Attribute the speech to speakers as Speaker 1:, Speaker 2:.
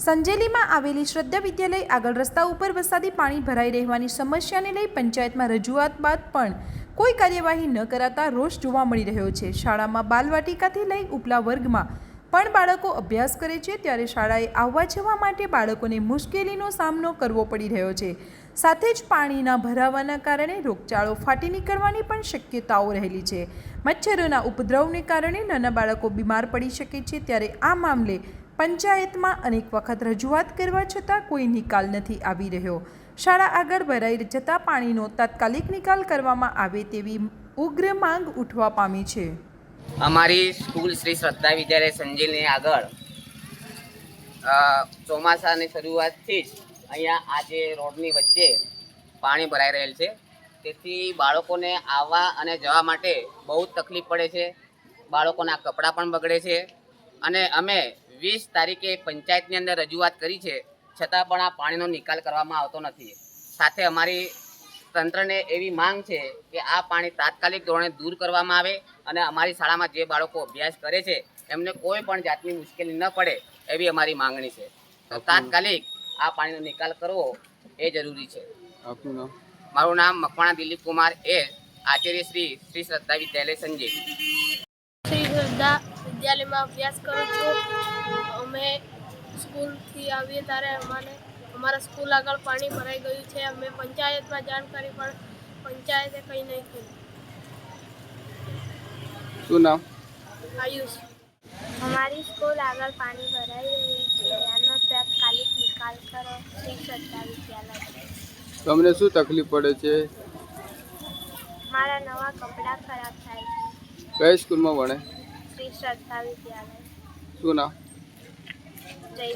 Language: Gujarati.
Speaker 1: સંજેલીમાં આવેલી શ્રદ્ધા વિદ્યાલય આગળ રસ્તા ઉપર વરસાદી પાણી ભરાઈ રહેવાની સમસ્યાને લઈ પંચાયતમાં રજૂઆત બાદ પણ કોઈ કાર્યવાહી ન કરાતા રોષ જોવા મળી રહ્યો છે। શાળામાં બાલવાટિકાથી લઈ ઉપલા વર્ગમાં પણ બાળકો અભ્યાસ કરે છે, ત્યારે શાળાએ આવવા જવા માટે બાળકોને મુશ્કેલીનો સામનો કરવો પડી રહ્યો છે। સાથે જ પાણીના ભરાવાના કારણે રોગચાળો ફાટી નીકળવાની પણ શક્યતાઓ રહેલી છે। મચ્છરોના ઉપદ્રવને કારણે નાના બાળકો બીમાર પડી શકે છે, ત્યારે આ મામલે પંચાયતમાં અનેક વખત રજૂઆત કરવા છતાં કોઈ નિકાલ નથી આવી રહ્યો। શાળા આગળ ભરાઈ જતા પાણીનો તાત્કાલિક નિકાલ કરવામાં આવે તેવી ઉગ્ર માંગ ઉઠવા પામી છે।
Speaker 2: અમારી સ્કૂલ શ્રી શ્રદ્ધા વિદ્યાલય સંજેલીની આગળ ચોમાસાની શરૂઆતથી જ અહીંયા આજે રોડની વચ્ચે પાણી ભરાઈ રહેલ છે, તેથી બાળકોને આવવા અને જવા માટે બહુ જ તકલીફ પડે છે। બાળકોના કપડાં પણ બગડે છે અને અમે 20 તારીખે પંચાયતની અંદર રજૂઆત કરી છે, છતાં પણ આ પાણીનો નિકાલ કરવામાં આવતો નથી। સાથે અમારી તંત્રને એવી માંગ છે કે આ પાણી તાત્કાલિક ધોરણે દૂર કરવામાં આવે અને અમારી શાળામાં જે બાળકો અભ્યાસ કરે છે એમને કોઈ પણ જાતની મુશ્કેલી ન પડે એવી અમારી માંગણી છે। તાત્કાલિક આ પાણીનો નિકાલ કરવો એ જરૂરી છે। મારું નામ મકવાણા દિલીપ કુમાર એ, આચાર્ય શ્રી શ્રદ્ધા વિદ્યાલય સંજેલી।
Speaker 3: શ્રી શ્રદ્ધા વિદ્યાલયમાં અભ્યાસ કરું છું। અમે સ્કૂલથી આવીએ ત્યારે અમારા સ્કૂલ આગળ પાણી ભરાઈ ગયું છે। અમે પંચાયતમાં જાણ કરી પણ પંચાયતે કંઈ નહીં કર્યું।
Speaker 4: શું નામ?
Speaker 3: આયુષ।
Speaker 5: हमारी स्कूल आगर पानी भराई रही है, आनो तात्कालिक निकाल करो श्री श्रद्धा विद्यालय।
Speaker 4: તમને શું તકલીફ પડે છે?
Speaker 5: मारा नवा कपड़ा खराब थाय छे।
Speaker 4: કઈ સ્કૂલમાં ભણે?
Speaker 5: श्री श्रद्धा विद्यालय।
Speaker 4: શું નામ?
Speaker 5: जय